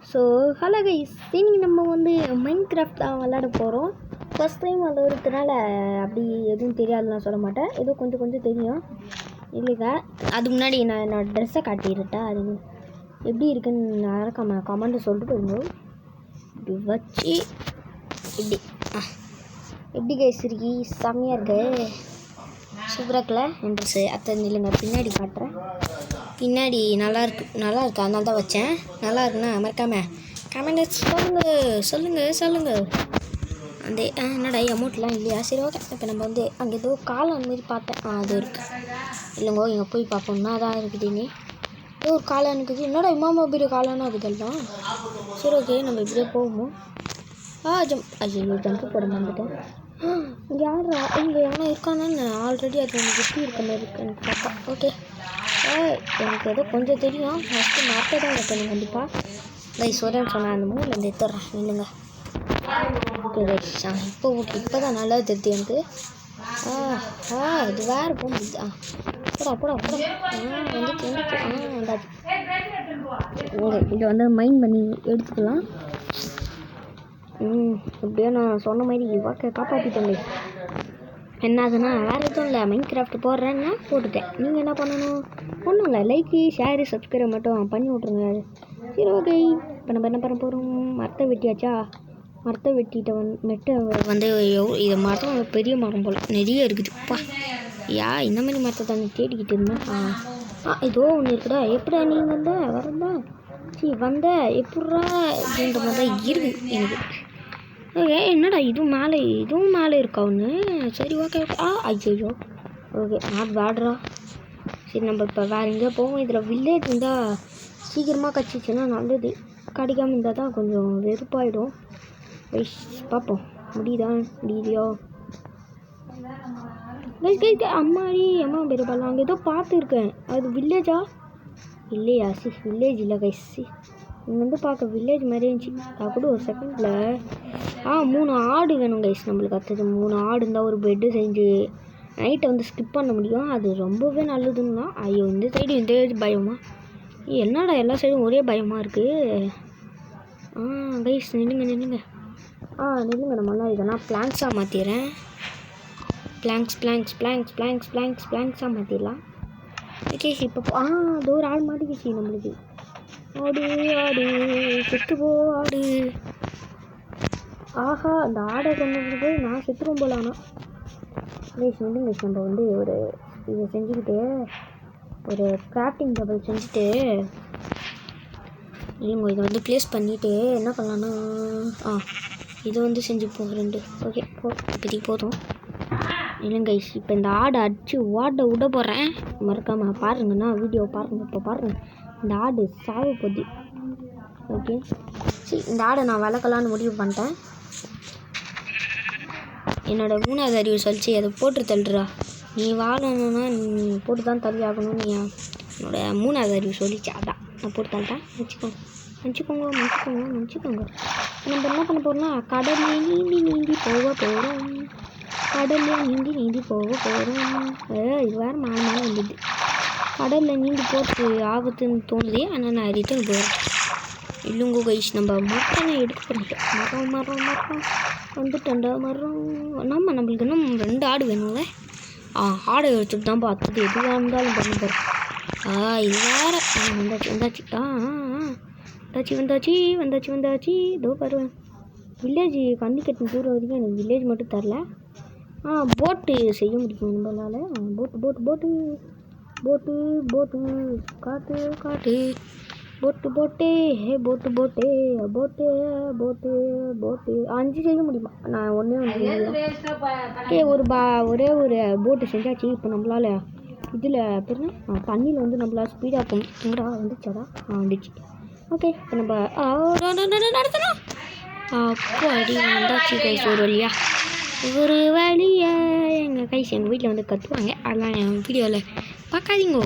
So hello guys, இன்னைக்கு நம்ம வந்து மைன்கிராஃப்ட் தான் விளையாட போகிறோம். ஃபஸ்ட் டைம் விளையாடுறதுனால அப்படி எதுவும் தெரியாதுன்னு சொல்ல மாட்டேன், ஏதோ கொஞ்சம் கொஞ்சம் தெரியும் இல்லைங்க. அதுக்கு முன்னாடி நான் என்னோடய ட்ரெஸ்ஸை காட்டிடுட்டேன். அது எப்படி இருக்குன்னு யாருக்காம கமெண்ட்டு சொல்லிட்டு போயிருந்தோம். இப்படி வச்சு இப்படி எப்படி கைஸ் இருக்கி செம்மையாக இருக்கு, சூப்பராக இருக்குல்ல என் ட்ரெஸ்ஸு. அத்தை நில்லுங்க, பின்னாடி காட்டுறேன். பின்னாடி நல்லா இருக்கு அதனால தான் வச்சேன். நல்லா இருக்குண்ணா மறக்காமல் கமெண்ட் சொல்லுங்கள். அந்த என்னடா அமௌண்ட்லாம் இல்லையா? சரி ஓகே. இப்போ நம்ம வந்து அங்கே ஏதோ காளான் மாரி பார்த்தேன். அது இருக்குது இல்லைங்கோ, இங்கே போய் பார்ப்போம்னா அதான் இருக்குதுன்னு. ஏதோ ஒரு காளான் இருக்குது. என்னடா இம்மா பெரிய காளானும் அதுக்கெல்லாம். சரி ஓகே, நம்ம இப்படியே போவோம். ஜம்ப் போட வந்துட்டேன். இங்கே யாரா இங்கே எவனா இருக்கானு ஆல்ரெடி அது எனக்கு எப்படி இருக்க மாதிரி இருக்கு எனக்கு பார்த்தா. ஓகே, எனக்கு ஏதோ கொஞ்சம் தெரியும். ஃபஸ்ட்டு மரத்தை தான் வைக்கணும் கண்டிப்பாக. கைஸ் ஒரே சொன்னேன், அந்த மூணுலேருந்து எடுத்துட்றேன் இல்லைங்க. ஓகே கைஸ், இப்போ தான் நல்லா தெரியுது எனக்கு. இது வேறு போக முடியுது. போடா வந்துச்சு. வந்தாச்சு. ஓகே, இதை வந்து மைண்ட் பண்ணி எடுத்துக்கலாம். இப்படியே நான் சொன்ன மாதிரி காப்பாற்றிட்டேன். என்ன ஆகுதுன்னா வேறு எதுவும் இல்லை, மைன்கிராஃப்ட் போடுறேன்னா போட்டுட்டேன். நீங்கள் என்ன பண்ணணும்? ஒன்றும் இல்லை, லைக்கு ஷேரு சப்ஸ்கிரைப் மட்டும் பண்ணி விட்ருங்க. சரி ஓகே, இப்போ நம்ம என்ன பண்ண போகிறோம்? மரத்தை வெட்டியாச்சா? மரத்தை வெட்டிட்ட மெட்டை வந்து இது மரம் பெரிய மரம் போல் நிறைய இருக்குதுப்பா. இந்த மாதிரி மரத்தை தான் தேடிக்கிட்டு இருந்தேன். ஏதோ ஒன்று இருக்குடா. எப்படா நீ வந்த எப்படா அப்படின்ற மாதிரி தான் இருக்குது எனக்கு. ஓகே, என்னடா இதுவும் மேலே இருக்கா ஒன்று. சரி ஓகே. ஐயோ ஓகே, நாட் பேட்ரா. சரி, நம்ம இப்போ வேறு எங்கேயோ போவோம். இதில் வில்லேஜ் இருந்தால் சீக்கிரமாக கிடச்சிச்சின்னா நல்லது. கிடைக்காமல் இருந்தால் தான் கொஞ்சம் வெறுப்பாயிடும். கைஸ் பார்ப்போம், முடியலையோ கைஸ். அம்மா பேர் பண்ணலாம். அங்கே ஏதோ பார்த்துருக்கேன், அது வில்லேஜா இல்லையா? வில்லேஜ் இல்லை கைஸ், இங்கே வந்து பார்க்க வில்லேஜ் மாதிரி இருந்துச்சு. அது கூட ஒரு செகண்டில் 3 ஆடு வேணும் கைஸ் நம்மளுக்கு. அடுத்தது 3 ஆடு இருந்தால் ஒரு பெட்டு செஞ்சு நைட்டை வந்து ஸ்கிப் பண்ண முடியும். அது ரொம்பவே நல்லதுன்னா. ஐயோ, இந்த சைடு பயமா? என்னடா எல்லா சைடும் ஒரே பயமாக இருக்குது. கைஸ் நில்லுங்க. நம்மளாம் இதெல்லாம் பிளாங்க்ஸாக மாற்றிடுறேன். பிளாங்க்ஸாக மாற்றிடலாம். ஓகே, இப்போ அது ஒரு ஆடு மாட்டிக்கிச்சு நம்மளுக்கு. ஆடு செத்து போ ஆடு. அந்த ஆடை கொண்டு போய் நான் செத்துரும் போல. ஆனால் நம்ம வந்து ஒரு இதை செஞ்சுக்கிட்டு ஒரு கிராஃப்டிங் டேபிள் செஞ்சுட்டு இல்லைங்க, இதை வந்து ப்ளேஸ் பண்ணிவிட்டு என்ன பண்ணலான்னா இதை வந்து செஞ்சுப்போம் 2. ஓகே இப்போதைக்கு போதும் இல்லைங்க. இப்போ இந்த ஆடை அடித்து விட போகிறேன். மறக்காமல் பாருங்கன்னா வீடியோ பாருங்கள். இப்போ பாருங்கள், இந்த ஆடு சாவ போகுது. ஓகே சரி, இந்த ஆடை நான் வளர்க்கலான்னு முடிவு பண்ணிட்டேன். என்னோடய 3வது அறிவு சொல்லிச்சு, அதை போட்டு தள்ளுறா. நீ வாழணுன்னா நீ போட்டு தான் தள்ளி ஆகணும்னு என்னோடய 3வது அறிவு சொல்லிச்சு. அதான் நான் போட்டு தள்ளிட்டேன். மன்னிச்சிக்கோங்க. நம்ம என்ன பண்ண போகிறோம்னா கடலில் நீந்தி போக போகிறோம். இது வேறு மேலே வந்துடுது. கடலில் நீந்தி போட்டு ஆபத்துன்னு தோணுது. ஆனால் நான் ரிட்டர்ன் போகிறேன். இல்லைங்க கைஸ், நம்ம மரத்தை எடுக்க பண்ணிட்டோம். மரம் வந்துட்டேன்டா மரம். நம்மளுக்கு இன்னும் 2 ஆடு வேணும்ல. ஆடை எடுத்துட்டு தான் பார்த்தது எதுவாக இருந்தாலும் பண்ண போகிறோம். இது வேறு வந்தாச்சு. இதோ பாருவேன், வில்லேஜ் கண்ணி கட்டின தூரம் வரைக்கும் எனக்கு வில்லேஜ் மட்டும் தரல. போட்டு செய்ய முடியும் நம்மளால். போட்டு காட்டு போட்டு 5 செய்ய முடியுமா? நான் ஒன்றே ஒரே ஒரு போட்டு செஞ்சாச்சு. இப்போ நம்மளால் இதில் தண்ணியில் வந்து நம்மளால் ஸ்பீடாக போகணும். எங்கடா வந்துச்சாடா? வந்துச்சு. ஓகே, இப்போ நம்ம நடத்தலாம். அப்போ அடி வந்தாச்சு கைஸ். ஒரு வழியா எங்கள் வீட்டில் வந்து கற்றுவாங்க. அதெல்லாம் என் வீடியோவில் பார்க்காதீங்கோ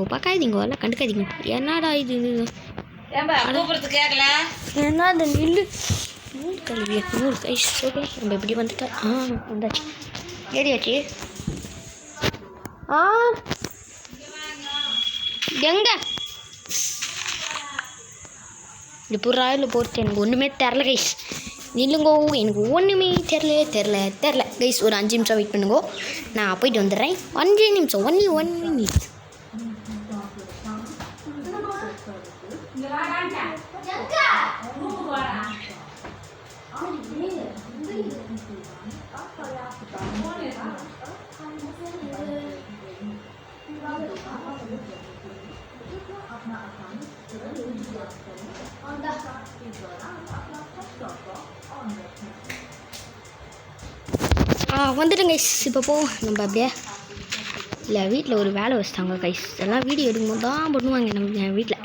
எல்லாம் கண்டுக்காதீங்க. என்னடா இது என்ன அந்த நில்லு கல்வியா 100 கைஸ். ஓகே, நம்ம இப்படி வந்துட்டோம். வந்தாச்சு, ஏறியாச்சு. எங்க இப்படி புறாயில் போட்டு எனக்கு ஒன்றுமே தெரில கைஸ். நில்லுங்கோ, எனக்கு ஒன்றுமே தெரில கைஸ். ஒரு 5 நிமிஷம் வெயிட் பண்ணுங்கோ, நான் போயிட்டு வந்துடுறேன். 5 நிமிஷம், ஒன்லி 1 மினிட். வந்துட்டேன் கைஸ். இப்போ போ நம்ம அப்படியே இல்லை வீட்டில் ஒரு வேலை வச்சுட்டாங்க கைஸ். எல்லாம் வீடியோ எடுக்கும்போது தான் பண்ணுவாங்க நம்ம என் வீட்டில்.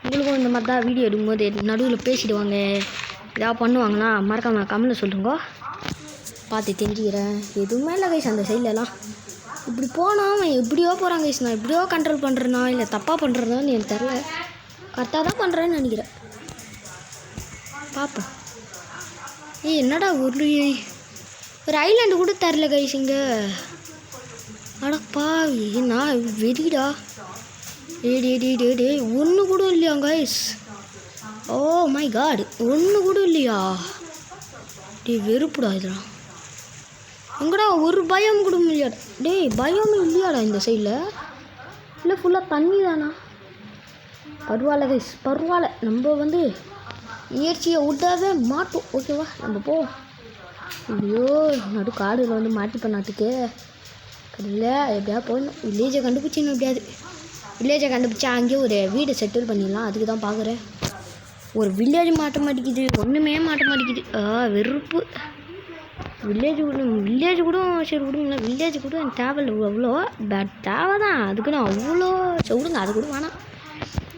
உங்களுக்கும் இந்த மாதிரி தான் வீடியோ எடுக்கும்போது நடுவில் பேசிடுவாங்க, ஏதாவது பண்ணுவாங்கன்னா மறக்காமல் கமெண்ட்டில் சொல்லுங்க, பார்த்து தெரிஞ்சுக்கிறேன். எதுவுமே இல்லை கைஸ் அந்த சைட்லலாம். இப்படி போனால் அவன் எப்படியோ போகிறான் கைஸ். நான் எப்படியோ கண்ட்ரோல் பண்ணுறேன்னா இல்லை தப்பாக பண்ணுறதான்னு எனக்கு தெரில. கரெக்டாக தான் பண்ணுறேன்னு நினைக்கிறேன். பார்ப்போம். என்னடா ஒரு ஐலாண்டு கூட தரல கைஸ் இங்கே. அடப்பா நான் வெறிடா. டே ஒன்று கூட இல்லையா கைஸ்? ஓ மை காட், ஒன்று கூட இல்லையா? வெறுப்புடா இதெல்லாம். எங்கடா ஒரு பயம் கூட இல்லையாடா? பயம் இல்லையாடா இந்த சைடில்? இல்லை ஃபுல்லாக தண்ணி தானா? பரவாயில்ல கைஸ், பரவாயில்ல. நம்ம முயற்சியை விட்டாவே மாட்டோம். ஓகேவா, நம்ம போ. ஐயோ நடு காடில் மாட்டிப்ப நாட்டுக்கு இல்லை. எப்படியா போயிடணும். வில்லேஜை கண்டுபிடிச்சின்னு எப்படியாது. வில்லேஜை கண்டுபிடிச்சா அங்கேயே ஒரு வீடை செட்டில் பண்ணிடலாம். அதுக்கு தான் பார்க்குறேன். ஒரு வில்லேஜ் மாட்ட மாட்டேங்குது, ஒன்றுமே மாட்ட மாட்டேங்குது. வெறுப்பு. வில்லேஜ் கூட சரி விடுங்களா. வில்லேஜ் கூட எனக்கு தேவையில்லை அவ்வளோ. பட் தேவை தான் அதுக்குன்னு அவ்வளோ சரி விடுங்க, அது கூட வேணாம்.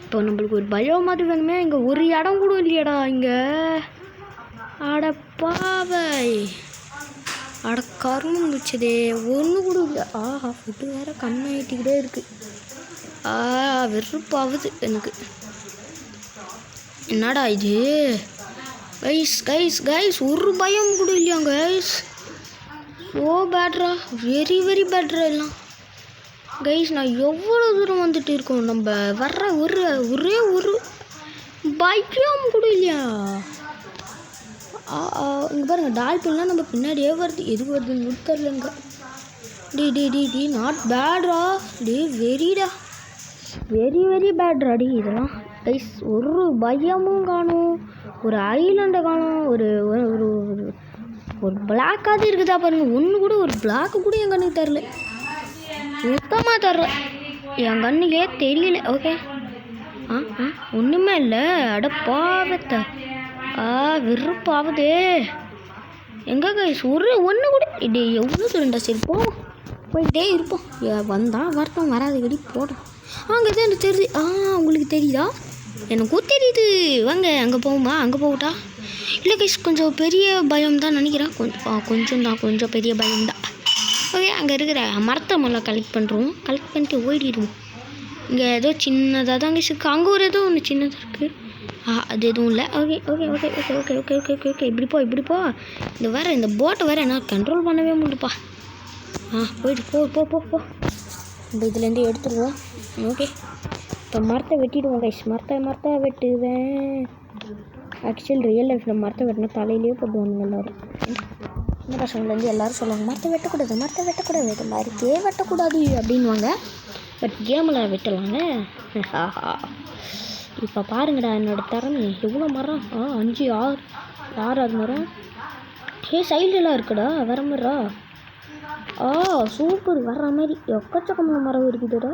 இப்போ நம்மளுக்கு ஒரு பயோ மாதிரி வேணுமே. இங்கே ஒரு இடம் கூட இல்லையாடா இங்கே? அடப்பாவை, அட கரும்பு முடிச்சதே, ஒன்று கூட இல்லை. ஃபுட்டு வேறு கம்மியாகிட்டே இருக்குது. வெறுப்பாகுது எனக்கு. என்னடா இது கைஸ் ஒரு பயம் கூட இல்லையா கைஸ்? ஸோ பேட்ரா, வெரி பேட்ரா எல்லாம் கைஸ். நான் எவ்வளோ தூரம் வந்துட்டு இருக்கோம். நம்ம வர்ற ஒரே ஒரு பயம் கூட இல்லையா? இங்கே பாருங்கள், டால்பின்லாம் நம்ம பின்னாடியே வருது. எது வருதுன்னு தெரிலங்க. டி நாட் பேட்ரா. வெரிடா, வெரி பேட்ரா இதெல்லாம் கைஸ். ஒரு பயமும் காணும், ஒரு ஐலாண்டை காணும், ஒரு பிளாக்காவது இருக்குதா பாருங்கள். ஒன்று கூட ஒரு பிளாக்கு கூட என் கண்ணுக்கு தெரில, சுத்தமாக தெரில, என் கண்ணுக்கே தெரியல. ஓகே ஒன்றுமே இல்லை. அடப்பாவத்தை வெறுப்பாகுது. எங்கே கைஸ் ஒன்று கூட எவ்வளோ தூரண்டா? சரி போயிட்டே இருப்போம். வந்தால் வரட்டும், வராது கடி போட்டோம். அங்கே தான் எனக்கு தெரியுது. உங்களுக்கு தெரியுதா? எனக்கும் தெரியுது. வாங்க அங்கே போகுமா? அங்கே போகட்டா? இல்லை கைஸ் கொஞ்சம் பெரிய பயம் தான் நினைக்கிறேன். கொஞ்சம் பெரிய பயம் தான். ஓகே, அங்கே இருக்கிற மரத்தை முதல்ல கலெக்ட் பண்ணிட்டு ஓடிடுவோம். இங்கே ஏதோ சின்னதாக தான் கைஸ் இருக்குது. அங்கே ஒரு ஏதோ ஒன்று சின்னதாக இருக்குது. அது எதுவும் இல்லை. ஓகே. இப்படி போ. இந்த போட்டை வேறு என்ன கண்ட்ரோல் பண்ணவே முடியலப்பா. போயிட்டு போ. நம்ம இதுலேருந்து எடுத்துடுவோம். ஓகே, இப்போ மரத்தை வெட்டிடுவோம் கைஸ். மரத்தை வெட்டுவேன். ஆக்சுவல் ரியல் லைஃப்பில் மரத்தை வெட்டினா தலையிலேயே போட்டுவாங்க எல்லோரும். இந்த பசங்கள்லேருந்து எல்லோரும் சொல்லுவாங்க மரத்தை வெட்டக்கூடாது, மரத்தையே வெட்டக்கூடாது அப்படின்வாங்க. பட் கேமில் வெட்டலாங்க. இப்போ பாருங்கடா என்னோடய திறமை. எவ்வளோ மரம்? 5 6 மரம். சைடுலாம் இருக்குடா, வர மாதிரிடா. சூப்பர், வர்ற மாதிரி எக்கச்சக்கமான மரம் இருக்குதுடா.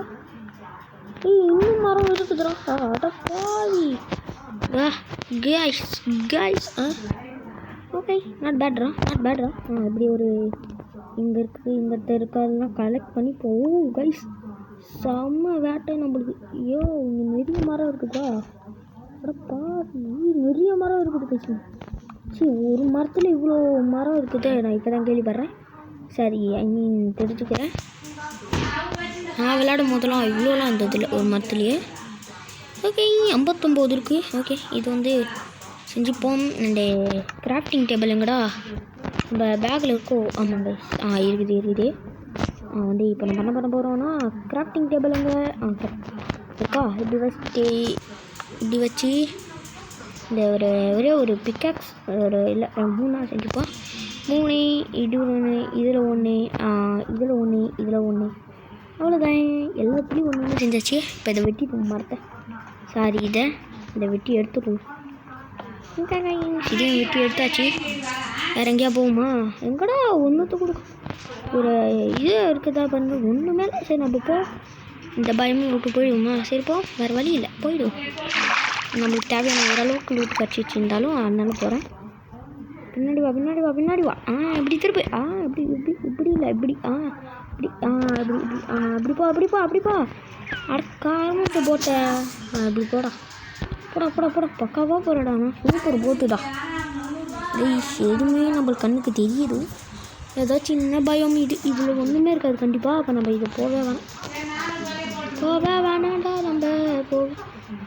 இன்னும் மரம் இருக்குதுடா. அடப்பாவி கைஸ். Okay, not பேட்ரா. இப்படி ஒரு இங்கே இருக்குது, இங்கே அதெல்லாம் கலெக்ட் பண்ணி போகும் கைஸ். செம்ம வேட்டை நம்மளுக்கு. ஐயோ இங்கே நிறைய மரம் இருக்குதா? அடப்பாவி, நிறைய மரம் இருக்குது கைஸ். ஒரு மரத்தில் இவ்வளோ மரம் இருக்குது. நான் இப்போ தான் கேள்விப்படுறேன். சரி, தெரிஞ்சுக்கிறேன். நான் விளையாடும் போதெல்லாம் இவ்வளோலாம் இருந்ததில்லை ஒரு மரத்துலேயே. ஓகே, 59 இருக்குது. ஓகே, இது செஞ்சுப்போம். இந்த கிராஃப்டிங் டேபிள் எங்கடா? நம்ம பேக்கில் இருக்கோம். ஆமாங்க, இருக்குது. இப்போ நம்ம என்ன பண்ண போகிறோம்னா கிராஃப்டிங் டேபிள் எங்கே இருக்கா? இப்படி வச்சு இந்த ஒரே ஒரு பிக்காக்ஸ் இல்லை 3 செஞ்சுப்போம். 3 இது ஒன்று, இதில் ஒன்று, இதில் ஒன்று, இதில் ஒன்று, அவ்வளோதான். எல்லாத்துலேயும் ஒன்று செஞ்சாச்சு. இப்போ இதை வெட்டி மரத்தை இதை வெட்டி எடுத்துக்கணும். இதையும் வெட்டி எடுத்தாச்சு. வேறு எங்கேயா போகுமா? எங்கடா ஒன்றுத்து கொடுக்கும் ஒரு இது இருக்குதா பாருங்க, ஒன்றுமே இல்லை. சரி நம்ம போ, இந்த பயமும் விட்டு போயிடுவோமா? சரிப்போ, வேறு வழி இல்லை, போயிடுவோம். நம்மளுக்கு தேவையான ஓரளவுக்கு லூட் கட்சி வச்சுருந்தாலும் அதனால போகிறேன். பின்னாடி வா. இப்படி திருப்பி, இப்படி இல்லை, இப்படி அப்படிப்பா அடக்காரமாக போட்ட இப்படி போடா பக்காவாக போகிறடா. சூப்பர் போட்டுடா. எதுவுமே நம்மளுக்கு கண்ணுக்கு தெரியுது. ஏதாச்சும் சின்ன பயம் இதில் ஒன்றுமே இருக்காது கண்டிப்பாக. அப்போ நம்ம இதை போகவே வேணாம்டா. நம்ம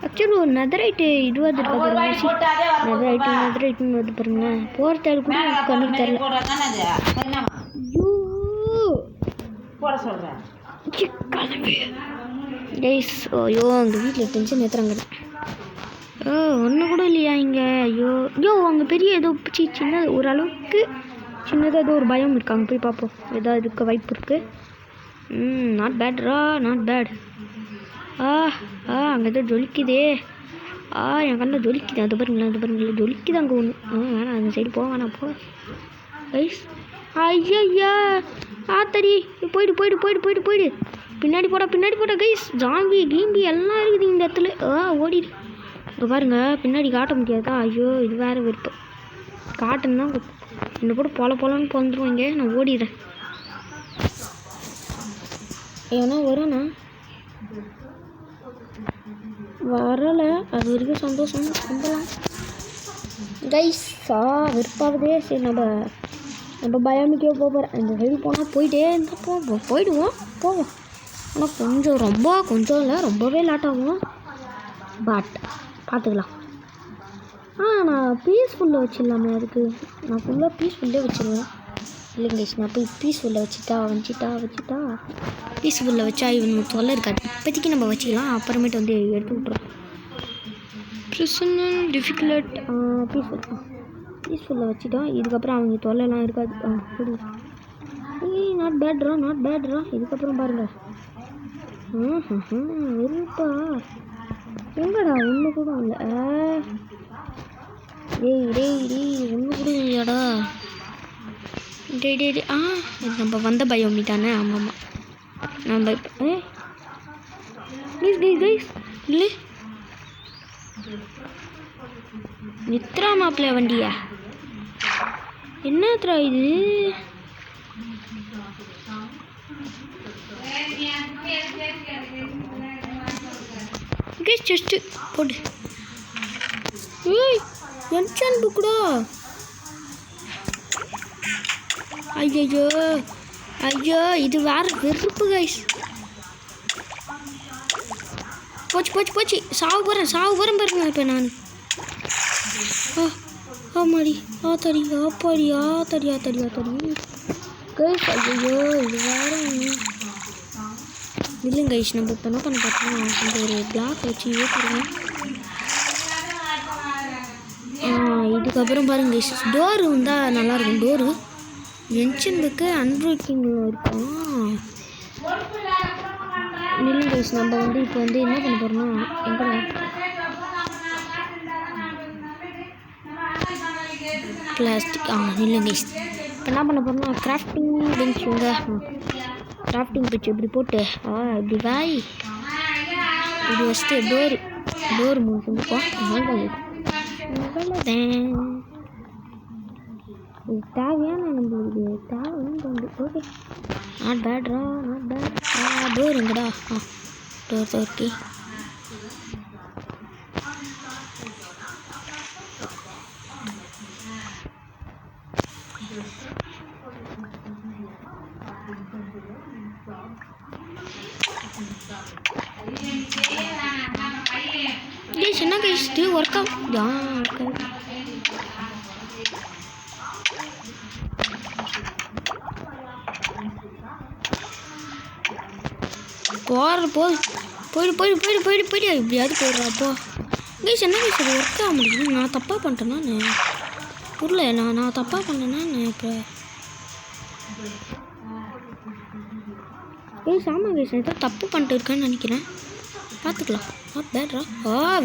ஆக்சுவலி ஒரு நெதரைட்டு இதுவாக இருக்கா பாருங்க. நெதரைட்டுன்னு வந்து பாருங்க. போகிற தேவை கூட கண்ணுக்கு தெரியல. ஐயோ எங்கள் வீட்டில் டென்ஷன் ஏற்றுறாங்க. ஒன்று கூட இல்லையா இங்கே? ஐயோ அங்கே பெரிய ஏதோ சின்ன ஓரளவுக்கு சின்னதாக ஏதோ ஒரு பயம் இருக்காங்க. போய் பார்ப்போம், ஏதாவது இருக்க வாய்ப்பு இருக்குது. Not bad. அங்கே ஏதோ ஜொலிக்குதே. என் கண்ணில் ஜொலிக்குது. அது பாருங்களேன் ஜொலிக்குது அங்கே ஒன்று. வேணாம், அந்த சைடு வேணாம் போ கைஸ். ஐயா ஆத்தடி, போயிடு. பின்னாடி போட கைஸ். ஜாம்பி கீம்பி எல்லாம் இருக்குது இந்த இடத்துல. ஓடிடு. இங்கே பாருங்க, பின்னாடி காட்ட முடியாதா? ஐயோ இது வேறு விருப்பம். காட்டுன்னு தான் இந்த கூட பொலன்னு வந்துடுவாங்க. நான் ஓடிடுறேன். ஏன்னா வரேண்ணா வரலை, அது வரைக்கும் சந்தோஷம். கும்பலாம் கைஸ். விருப்பாவதே. சரி நம்ம பயாமிக்கே போகிறேன். இந்த சைடு போனால் போயிட்டே இருந்தால் போவோம். ஆனால் கொஞ்சம் இல்லை, ரொம்பவே லேட் ஆகும். பட் பார்த்துக்கலாம். நான் பீஸ்ஃபுல்லாக வச்சிடலாமே. அதுக்கு நான் ஃபுல்லாக பீஸ்ஃபுல்லே வச்சுருவேன். இல்லைங்க கைஸ், நான் போய் பீஸ்ஃபுல்லாக வச்சுட்டா பீஸ்ஃபுல்லாக வச்சா இவனுக்கு தொல்லை இருக்காது. இப்போதைக்கு நம்ம வச்சுக்கலாம், அப்புறமேட்டு வந்து எடுத்து விட்ருவோம். ப்ரிசனல் டிஃபிகல்ட் பீஸ்ஃபுல்லாக வச்சுட்டோம். இதுக்கப்புறம் அவங்க தொல்லைலாம் இருக்காது. நாட் பேட்ரா. இதுக்கப்புறம் பாருங்கள். வெறுப்பா எங்கடா ஒன்று கூட இல்லை. டேய் ஒன்று கூட இல்லையாடா. டேய் நம்ம வந்த பயம் தானே. ஆமாம் நம்ம இப்போ கைஸ் இல்லை நித்ரா மாப்பிள்ள வண்டியா? என்னத்ரா இது? ஜஸ்ட்டு போடு. என்சான் புக்குடா. ஐயோ இது வேறு வெறுப்பு கைஸ். போச்சு. சாவு போகிறேன் பாருங்க. இப்போ நான் ஆமாடி ஆத்தாடி கைஸ். ஐயோ இது வேறு இல்லைங்க கைஸ். நம்ம இப்போ என்ன பண்ண பார்த்தோம்னா இந்த ஒரு பிளாக் வச்சு ஏற்றுருவேன். இதுக்கப்புறம் பாருங்க கைஸ், டோரு வந்தால் நல்லாயிருக்கும். டோரு என்ஜினுக்கு அன்பிரேக்கிங்கில் இருக்கும். இல்லைங்க கைஸ், நம்ம வந்து இப்போ வந்து என்ன பண்ண போகிறோம்னா எங்கே பிளாஸ்டிக் இல்லைங்க கைஸ். இப்போ என்ன பண்ண போகிறோம்னா கிராஃப்டிங் பெஞ்ச் கிராஃப்டிங் பெஞ்ச் இப்படி போட்டு இப்படி வாய் இப்படி வச்சுட்டு டோர் மூணு செஞ்சுப்போம். இது தேவையான நம்மளுக்கு தேவைன்னு தோணுது. Okay not bad. டோர் எங்கடா? Door okay. என்ன கைஸ்ட்டு ஒர்க் ஆகும். போயிடு எப்படியாவது போயிடுறாப்போ. கைஸ் என்ன கைஸ் அது ஒர்க் ஆக முடியுது. நான் தப்பாக பண்ணிட்டேன்னா புரியல. நான் தப்பாக பண்ணேன்னா இப்போ கைஸ் ஆமாம் கைஸ் ஏதோ தப்பு பண்ணிட்டு இருக்கேன்னு நினைக்கிறேன். பார்த்துக்கலாம். பேட்ரா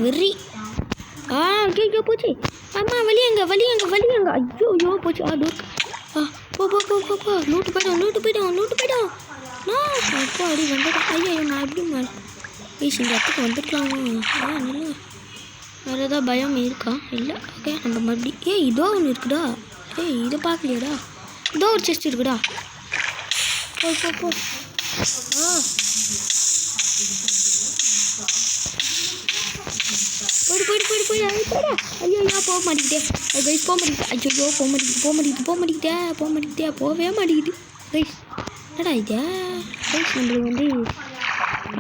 வெறி ஐயோ போச்சு. அம்மா வலியங்க ஐயோ போச்சு. போ லூட்டு போய்டும் அப்போ அடி வந்துடும். ஐயோ நான் எப்படி கைஸ் இந்த இடத்துக்கு வந்துருக்கலாமா? நல்ல வேறு ஏதாவது பயம் இருக்கா? இல்லை. ஓகே நம்ம மறுபடியும் இதோ ஒன்று இருக்குடா. இதை பார்க்கலையாடா? இதோ ஒரு செஸ்ட் இருக்குடா. போ போய் ஐயோ போக மாட்டேங்கிட்டே கைஸ் போக மாட்டேங்கிட்டே போகவே மாட்டேங்குது கைஸ். என்னடா இது கைஸ் நம்மளுக்கு வந்து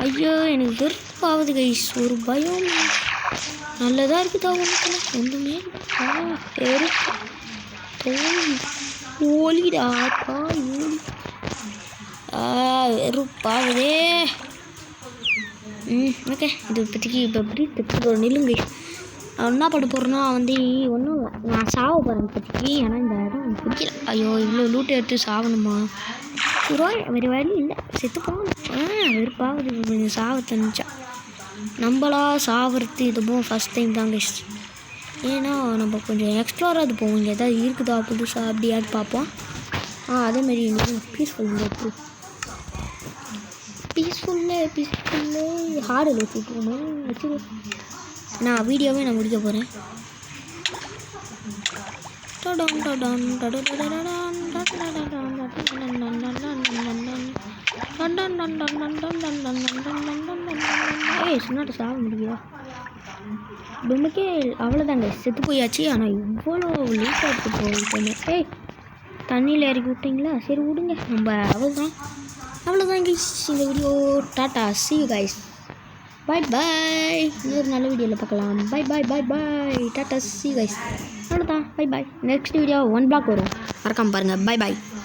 ஐயோ எனக்கு வெறுப்பாகுது கைஸ். ஒரு பயம் நல்லதாக இருக்குதா ஒன்றுமே ஓலிடா வெறுப்பாகுதே. ஓகே இது இப்போதைக்கு இப்போ பிரீத் ஒரு நில்லுங்க. நான் என்ன பண்ண போகிறேன்னா வந்து ஒன்றும் இல்லை, நான் சாவ போகிறேன் இப்போதைக்கு. ஏன்னா இந்த இடம் பிடிக்கல. ஐயோ இவ்வளோ லூட்டு எடுத்து சாவணுமா? வேறு வழி இல்லை, செத்து போகணும். வெறுப்பாகுது கொஞ்சம் சாவ தந்துச்சா. நம்மளா சாவறது இதுவும் ஃபஸ்ட் டைம் தான் கைஸ். ஏன்னா நம்ம கொஞ்சம் எக்ஸ்ப்ளோராக போவோம். இங்கே எதாவது இருக்குதா புதுசாக அப்படியாவது பார்ப்போம். அதேமாரி பீஸ்ஃபுல்லு ஹார்டில் வச்சுட்டு நான் வீடியோவே நான் முடிக்க போகிறேன். சொன்னாட்டு சாக முடியுதா? டொம்முக்கே அவ்வளோதாங்க செத்து போயாச்சு. ஆனால் இவ்வளோ லீட்டாக எடுத்து போயிட்டேன். தண்ணியில் இறக்கி விட்டிங்களா? சரி விடுங்க. நம்ம அவ்வளோதான் கைஸ் இந்த வீடியோ. டாட்டா see you guys. பாய். இன்னொரு நல்ல வீடியோவில் பார்க்கலாம். பாய். டாட்டா see you guys. அவ்வளோதான். பாய். நெக்ஸ்ட் வீடியோ 1 block வரும். மறக்காமல் பாருங்கள். பாய்.